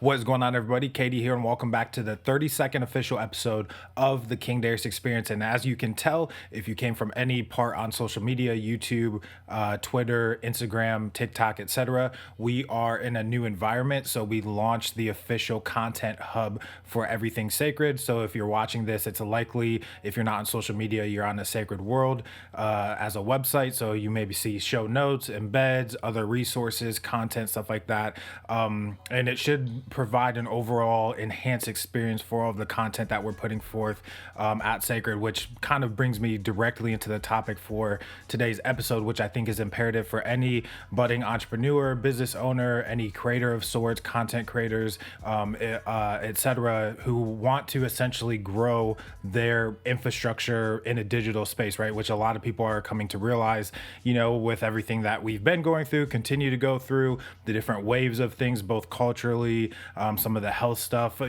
What is going on, everybody? Katie here, and welcome back to the 32nd official episode of the King Darius Experience. And as you can tell, if you came from any part on social media, YouTube, Twitter, Instagram, TikTok, etc., we are in a new environment. So we launched the official content hub for everything sacred. So if you're watching this, it's likely, if you're not on social media, you're on a Sacred World as a website. So you maybe see show notes, embeds, other resources, content, stuff like that. And it should provide an overall enhanced experience for all of the content that we're putting forth at Sacred, which kind of brings me directly into the topic for today's episode, which I think is imperative for any budding entrepreneur, business owner, any creator of sorts, content creators, etc., who want to essentially grow their infrastructure in a digital space, right? Which a lot of people are coming to realize, with everything that we've been going through, continue to go through, the different waves of things, both culturally, some of the health stuff,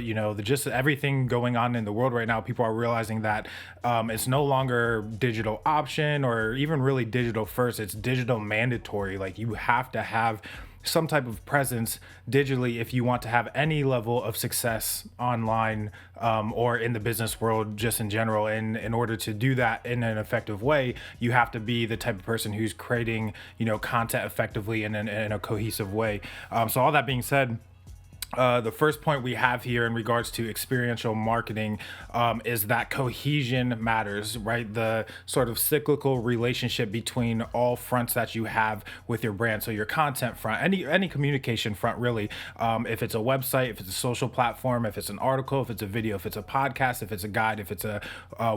just everything going on in the world right now. People are realizing that it's no longer digital option or even really digital first. It's digital mandatory. Like, you have to have some type of presence digitally if you want to have any level of success online or in the business world just in general. And in order to do that in an effective way, you have to be the type of person who's creating content effectively in a cohesive way. So all that being said, the first point we have here in regards to experiential marketing is that cohesion matters, right? The sort of cyclical relationship between all fronts that you have with your brand. So your content front, any communication front, really. If it's a website, if it's a social platform, if it's an article, if it's a video, if it's a podcast, if it's a guide, if it's a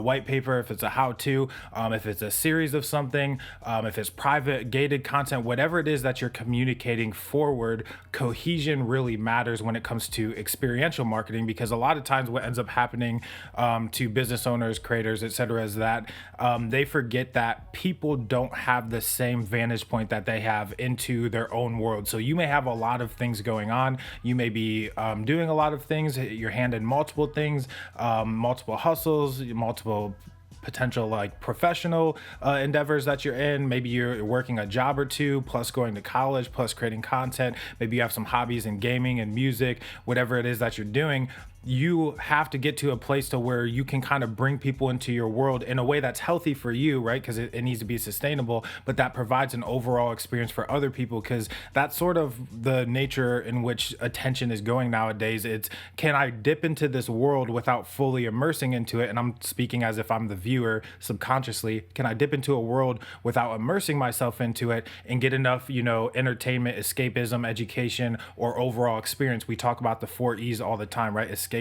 white paper, if it's a how-to, if it's a series of something, if it's private, gated content, whatever it is that you're communicating forward, cohesion really matters when it comes to experiential marketing, because a lot of times what ends up happening to business owners, creators, etc., is that they forget that people don't have the same vantage point that they have into their own world. So you may have a lot of things going on. You may be doing a lot of things, your hand in multiple things, multiple hustles, multiple potential like professional endeavors that you're in. Maybe you're working a job or two, plus going to college, plus creating content. Maybe you have some hobbies in gaming and music, whatever it is that you're doing. You have to get to a place to where you can kind of bring people into your world in a way that's healthy for you, right? Because it needs to be sustainable, but that provides an overall experience for other people, because that's sort of the nature in which attention is going nowadays. It's, can I dip into this world without fully immersing into it? And I'm speaking as if I'm the viewer subconsciously. Can I dip into a world without immersing myself into it and get enough, entertainment, escapism, education, or overall experience? We talk about the 4 E's all the time, right? Escapism,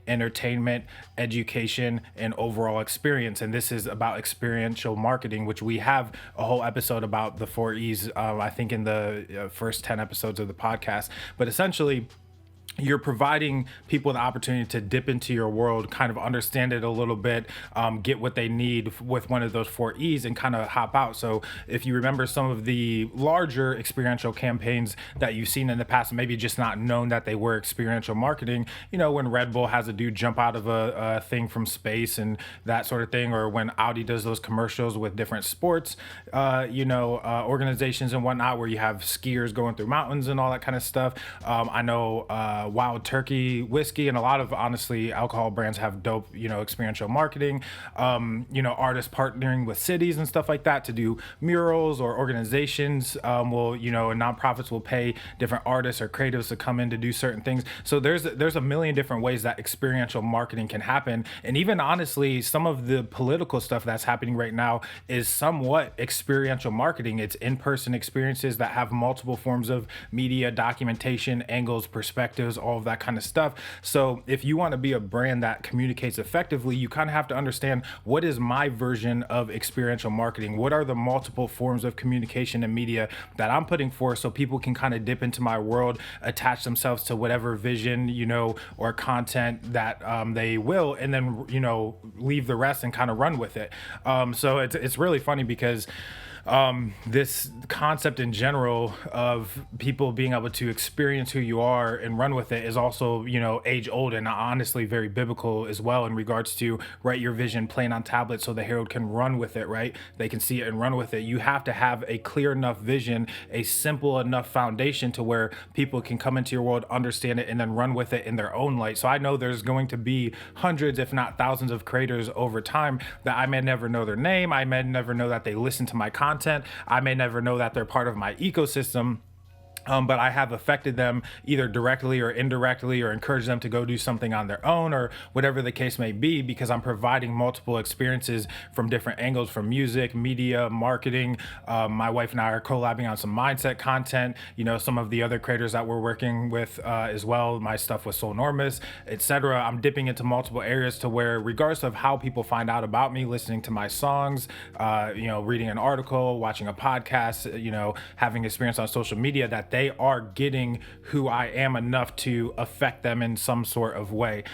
entertainment, education, and overall experience. And this is about experiential marketing, which we have a whole episode about the 4 E's, I think in the first 10 episodes of the podcast. But essentially, you're providing people the opportunity to dip into your world, kind of understand it a little bit, get what they need with one of those 4 E's, and kind of hop out. So if you remember some of the larger experiential campaigns that you've seen in the past, maybe just not known that they were experiential marketing, when Red Bull has a dude jump out of a thing from space and that sort of thing, or when Audi does those commercials with different sports, organizations and whatnot, where you have skiers going through mountains and all that kind of stuff. I know Wild Turkey whiskey and a lot of, honestly, alcohol brands have dope, experiential marketing, artists partnering with cities and stuff like that to do murals, or organizations and nonprofits will pay different artists or creatives to come in to do certain things. So there's a million different ways that experiential marketing can happen. And even honestly, some of the political stuff that's happening right now is somewhat experiential marketing. It's in-person experiences that have multiple forms of media, documentation, angles, perspectives, all of that kind of stuff. So if you want to be a brand that communicates effectively, you kind of have to understand, what is my version of experiential marketing? What are the multiple forms of communication and media that I'm putting forth, so people can kind of dip into my world, attach themselves to whatever vision, or content that they will, and then, leave the rest and kind of run with it. So it's really funny because This concept in general of people being able to experience who you are and run with it is also, age old and honestly very biblical as well, in regards to write your vision plain on tablets so the herald can run with it, right? They can see it and run with it. You have to have a clear enough vision, a simple enough foundation to where people can come into your world, understand it, and then run with it in their own light. So I know there's going to be hundreds, if not thousands, of creators over time that I may never know their name. I may never know that they listen to my content. I may never know that they're part of my ecosystem. But I have affected them either directly or indirectly, or encouraged them to go do something on their own, or whatever the case may be, because I'm providing multiple experiences from different angles, from music, media, marketing. My wife and I are collabing on some mindset content. Some of the other creators that we're working with as well, my stuff with Soulnormous, etc. I'm dipping into multiple areas to where, regardless of how people find out about me, listening to my songs, reading an article, watching a podcast, having experience on social media, that they are getting who I am enough to affect them in some sort of way.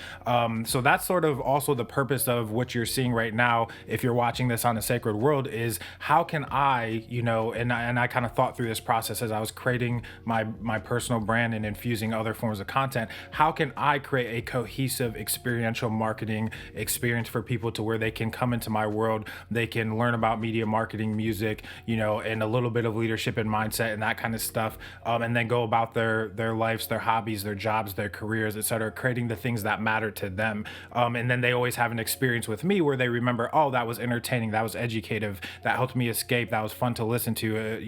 So that's sort of also the purpose of what you're seeing right now. If you're watching this on a sacred world, is how can I, and I kind of thought through this process as I was creating my personal brand and infusing other forms of content. How can I create a cohesive experiential marketing experience for people to where they can come into my world, they can learn about media marketing, music, and a little bit of leadership and mindset and that kind of stuff. And then go about their lives, their hobbies, their jobs, their careers, etc., creating the things that matter to them. And then they always have an experience with me where they remember, oh, that was entertaining, that was educative, that helped me escape, that was fun to listen to.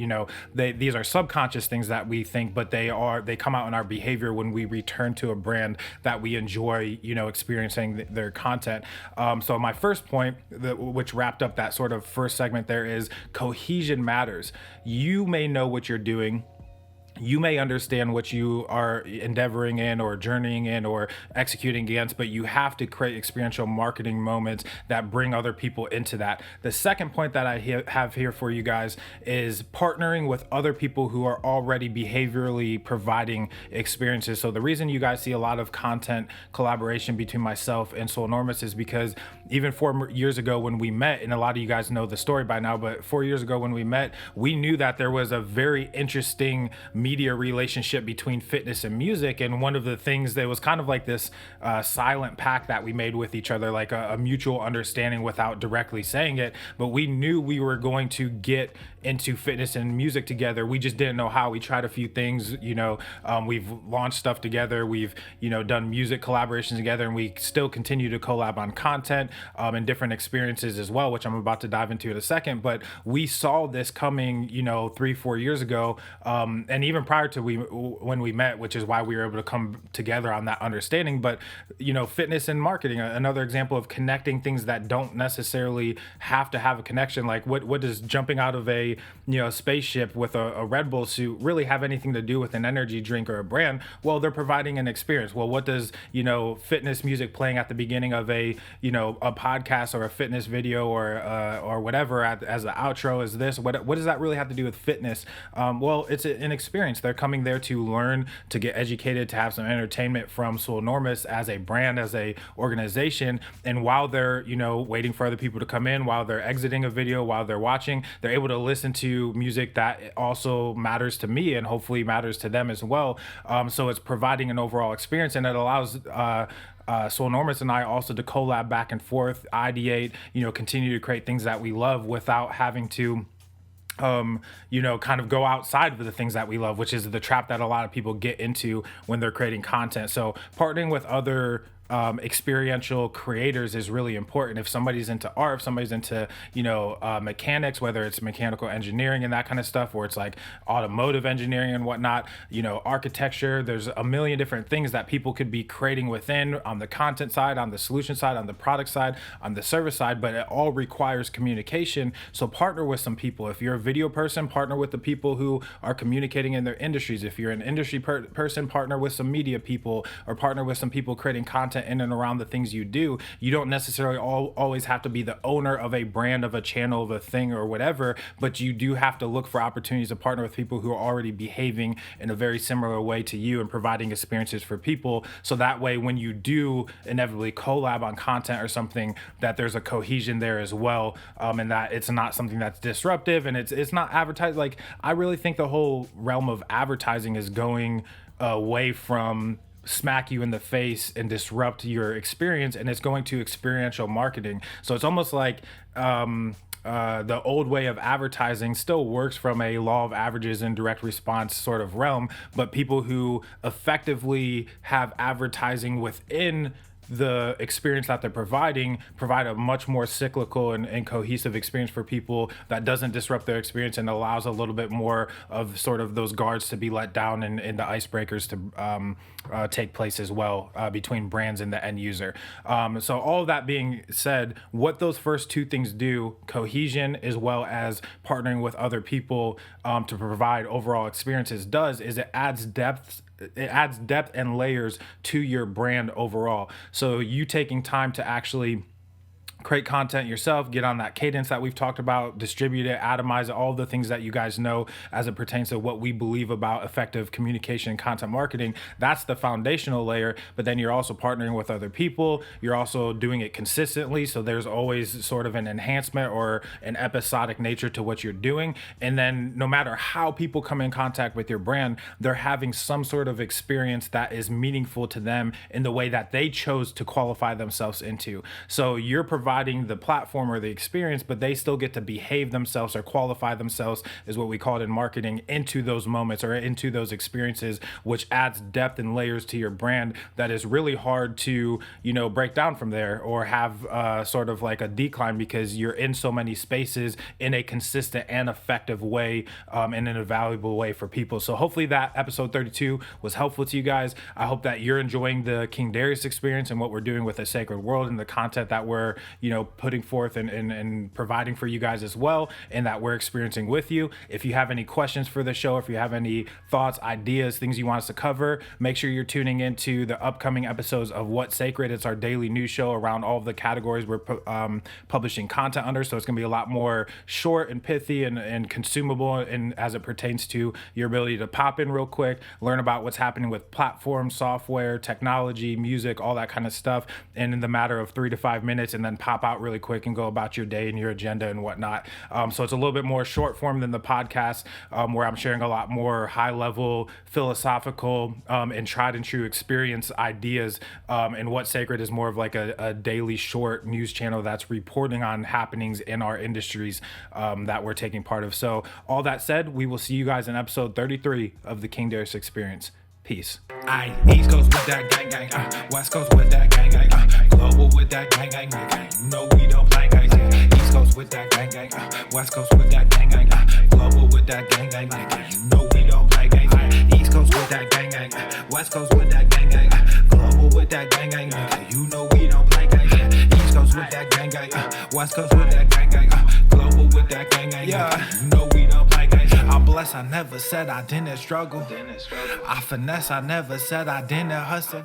These are subconscious things that we think, but they come out in our behavior when we return to a brand that we enjoy, experiencing their content. So my first point, which wrapped up that sort of first segment there, is cohesion matters. You may know what you're doing. You may understand what you are endeavoring in or journeying in or executing against, but you have to create experiential marketing moments that bring other people into that. The second point that I have here for you guys is partnering with other people who are already behaviorally providing experiences. So the reason you guys see a lot of content collaboration between myself and Soulnormous is because even 4 years ago when we met, and a lot of you guys know the story by now, but 4 years ago when we met, we knew that there was a very interesting media relationship between fitness and music. And one of the things that was kind of like this silent pact that we made with each other, like a mutual understanding without directly saying it, but we knew we were going to get into fitness and music together. We just didn't know how. We tried a few things, we've launched stuff together, we've done music collaborations together, and we still continue to collab on content and different experiences as well, which I'm about to dive into in a second. But we saw this coming 3-4 years ago, and even prior to when we met, which is why we were able to come together on that understanding. But fitness and marketing, another example of connecting things that don't necessarily have to have a connection. Like what does jumping out of a spaceship with a Red Bull suit really have anything to do with an energy drink or a brand? Well, they're providing an experience. Well, what does fitness music playing at the beginning of a podcast or a fitness video or whatever as the outro is this? What does that really have to do with fitness? Well, it's an experience. They're coming there to learn, to get educated, to have some entertainment from Soulnormous as a brand, as a organization. And while they're waiting for other people to come in, while they're exiting a video, while they're watching, they're able to listen to music that also matters to me and hopefully matters to them as well. So it's providing an overall experience, and it allows Soulnormous and I also to collab back and forth, ideate, continue to create things that we love without having to kind of go outside of the things that we love, which is the trap that a lot of people get into when they're creating content. So partnering with other experiential creators is really important. If somebody's into art, if somebody's into mechanics, whether it's mechanical engineering and that kind of stuff, or it's like automotive engineering and whatnot, architecture, there's a million different things that people could be creating within, on the content side, on the solution side, on the product side, on the service side, but it all requires communication. So partner with some people. If you're a video person, partner with the people who are communicating in their industries. If you're an industry person, partner with some media people, or partner with some people creating content content in and around the things you do. You don't necessarily always have to be the owner of a brand, of a channel, of a thing or whatever, but you do have to look for opportunities to partner with people who are already behaving in a very similar way to you and providing experiences for people. So that way, when you do inevitably collab on content or something, that there's a cohesion there as well, and that it's not something that's disruptive and it's not advertised. Like, I really think the whole realm of advertising is going away from smack you in the face and disrupt your experience, and it's going to experiential marketing. So it's almost like the old way of advertising still works from a law of averages and direct response sort of realm, but people who effectively have advertising within the experience that they're providing provide a much more cyclical and cohesive experience for people that doesn't disrupt their experience and allows a little bit more of sort of those guards to be let down and the icebreakers to take place as well between brands and the end user. So all of that being said, what those first two things do, cohesion as well as partnering with other people to provide overall experiences, does is it adds depth and layers to your brand overall. So you taking time to actually create content yourself, get on that cadence that we've talked about, distribute it, atomize it, all the things that you guys know as it pertains to what we believe about effective communication and content marketing. That's the foundational layer, but then you're also partnering with other people. You're also doing it consistently, so there's always sort of an enhancement or an episodic nature to what you're doing. And then no matter how people come in contact with your brand, they're having some sort of experience that is meaningful to them in the way that they chose to qualify themselves into. So you're providing the platform or the experience, but they still get to behave themselves or qualify themselves, is what we call it in marketing, into those moments or into those experiences, which adds depth and layers to your brand that is really hard to, break down from there or have sort of like a decline, because you're in so many spaces in a consistent and effective way, and in a valuable way for people. So hopefully that episode 32 was helpful to you guys. I hope that you're enjoying the King Darius experience and what we're doing with the Sacred World and the content that we're putting forth and providing for you guys as well, and that we're experiencing with you. If you have any questions for the show, if you have any thoughts, ideas, things you want us to cover, make sure you're tuning into the upcoming episodes of What's Sacred. It's our daily news show around all of the categories we're publishing content under. So it's going to be a lot more short and pithy and consumable, and as it pertains to your ability to pop in real quick, learn about what's happening with platforms, software, technology, music, all that kind of stuff, and in the matter of 3 to 5 minutes, and then pop out really quick and go about your day and your agenda and whatnot. So it's a little bit more short form than the podcast, where I'm sharing a lot more high level philosophical and tried and true experience ideas. And What's Sacred is more of like a daily short news channel that's reporting on happenings in our industries that we're taking part of. So all that said, we will see you guys in episode 33 of the King Darius Experience. Peace. Aye, East Coast with that gang gang, West Coast with that gang gang, global with that gang gang, you know we don't play guys, yeah. East Coast with that gang gang, West Coast with that gang gang, global with that gang gang, you know we don't play guys, yeah. East Coast with that gang gang, West Coast with that gang gang, global with that gang gang, you know we don't play guys, yeah. East Coast with that gang gang, West Coast with that gang gang, global with that gang gang, yeah. You know we don't play guys. I'm blessed, I never said I didn't struggle. I finesse, I never said I didn't hustle.